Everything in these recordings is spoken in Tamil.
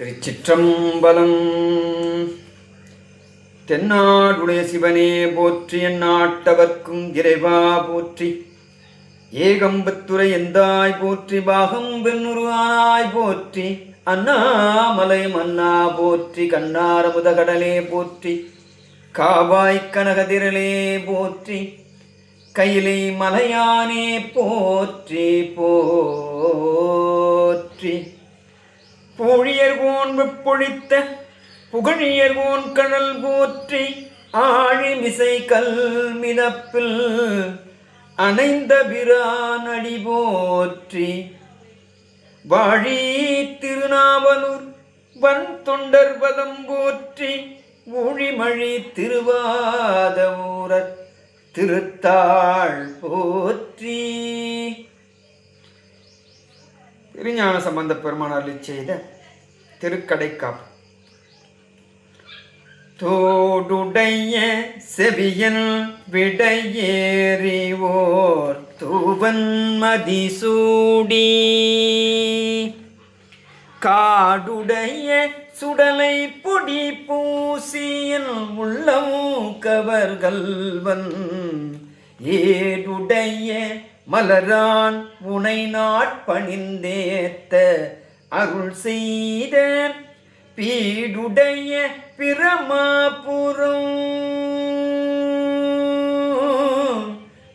திருச்சிற்றம்பலம். தென்னாடுடைய சிவனே போற்றி, எந்நாட்டவர்க்கும் இறைவா போற்றி. ஏகம்பத்துரை எந்தாய் போற்றி, பாகம் பெண்ணுருவானாய் போற்றி. அண்ணாமலை மன்னா போற்றி, கண்ணாரமுத கடலே போற்றி. காவாய் கனகதிரலே போற்றி, கையிலை மலையானே போற்றி போற்றி. பூழியர்கோன் வெப்பொழித்த புகழியர்கோன் கடல் போற்றி. ஆழிமிசை கல் மிதப்பில் அணைந்த பிரானடி போற்றி. வாழி திருநாவலூர் வன் தொண்டர் பதம் போற்றி. ஊழிமழி திருவாத ஊரர் திருத்தாள் போற்றி. திருஞான சம்பந்த பெருமானார் செய்த திருக்கடைக்காப்பு. தோடுடைய செவியன் விடையேறிவோர் தூவன் மதிசூடி. காடுடைய சுடலை பொடி பூசியன் உள்ளம் கவர்கள்வன். ஏடுடைய மலரான் உனை நாட்பணிந்தேத்த அருள் செய்த பீடுடைய பிரமாபுரம்.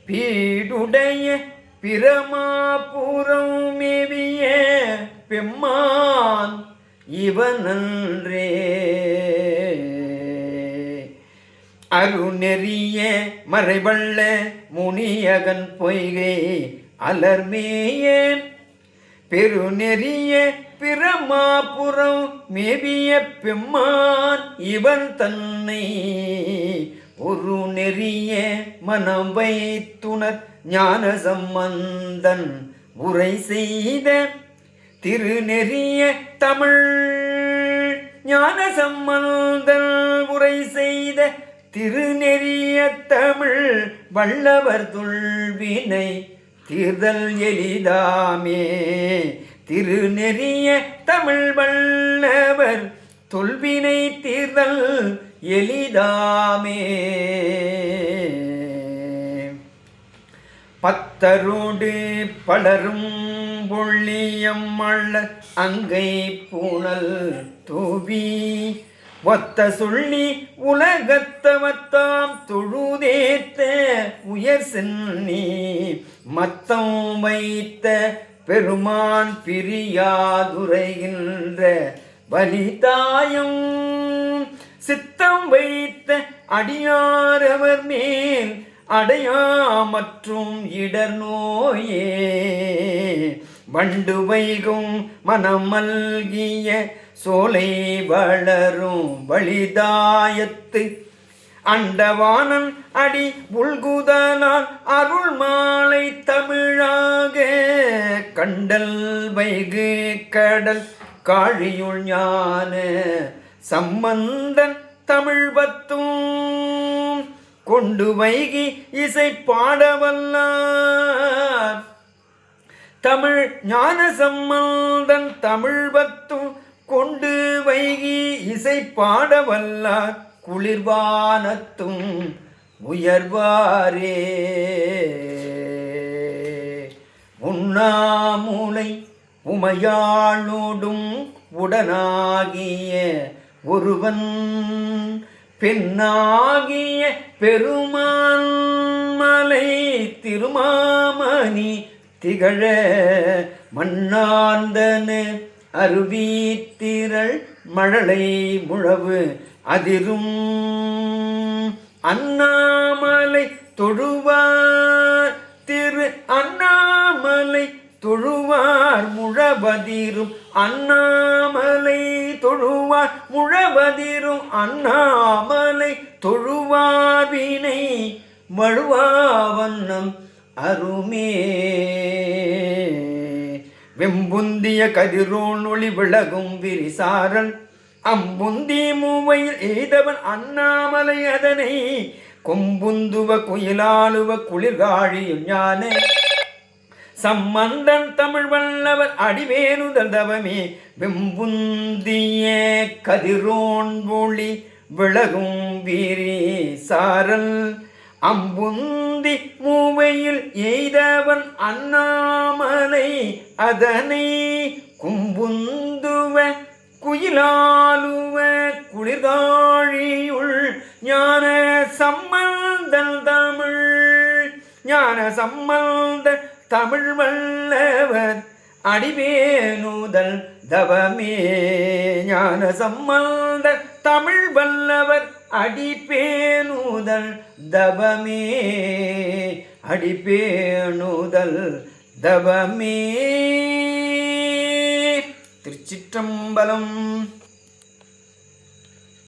பீடுடைய பிரமாபுரம் மேவிய பெம்மான் இவனன்றே. அருநெறிய மறைவள்ள முனியகன் பொய்கை அலர்மேய. பெருநெறிய பிரமாபுரம் மேவிய பெம்மான் இவன் தன்னை. ஒரு நெறிய மனம் வைத்துணர் ஞான சம்பந்தன் உரை செய்த திருநெறிய தமிழ். ஞான சம்பந்தன் உரை செய்த திருநெறிய தமிழ் வல்லவர் துள்வினை தீர்தல் எளிதாமே. திருநெறிய தமிழ் வல்லவர் தொல்வினை தீர்தல் எளிதாமே. பத்தரோடு பலரும் பொள்ளியம் மள்ள அங்கை பூணல் தூவி. ஒத்த சொல்லி உலகத்தவத்தாம் தொழுதேத்த உயர் சென்னி. மத்தம் வைத்த பெருமான் பிரியாதுரைகின்ற வலிதாயம். சித்தம் வைத்த அடியாரவர் மேல் அடையா மற்றும் இடர் நோயே. வண்டு வைகும் மனம் மல்கிய சோலை வளரும் வழிதாயத்து. அண்டவானன் அடி உள்குதலால் அருள் மாலை தமிழாக. கண்டல் வைகு கடல் காழியுள் ஞான சம்பந்தன் தமிழ் பத்தும் கொண்டு வைகி இசை பாடவல்லார். தமிழ் ஞான சம்பந்தன் தமிழ் பத்தும் கொண்டு வைகி இசை பாடவல்லார். குளிர்வானத்தும் உயர்வாரே. உண்ணாமூலை உமையாளோடும் உடனாகிய ஒருவன் பெண்ணாகிய பெருமான் மலை திருமாமணி திகழ. மண்ணாந்தன அருவித்திரள் மழலை முழவு அதிரும். அண்ணாமலை தொழுவார் திரு அண்ணாமலை தொழுவார் முழவதிரும். அண்ணாமலை தொழுவார் முழவதிரும். அண்ணாமலை தொழுவார் வினை மழுவாவண்ணம் அருமே. வெம்புந்திய கதிரோன் ஒளி விலகும் விரிசாரல். அம்புந்தி மூவையில் எய்தவன் அண்ணாமலை அதனை. கொம்புந்துவ குயிலாளுவ குளிர்காழியும் ஞான சம்பந்தன் தமிழ் வல்லவர் அடிவேணுதல் தவமே வெம்புந்திய கதிரோன் ஒளி விலகும் வீரி சாரல் அம்புந்தி மூவையில் எய்தவன் அண்ணாமலை அதனை கும்புந்துவ குயிலாலுவ குளிர்காழியுள் ஞான சம்பந்தல் தமிழ் ஞான சம்பந்த தமிழ் வல்லவர் அடிவேணுதல் தவமே ஞான சம்பந்த தமிழ் வல்லவர் அடிபேணுதல் தவமே அடிபேணுதல் தவமே. திருச்சிற்றம்பலம்.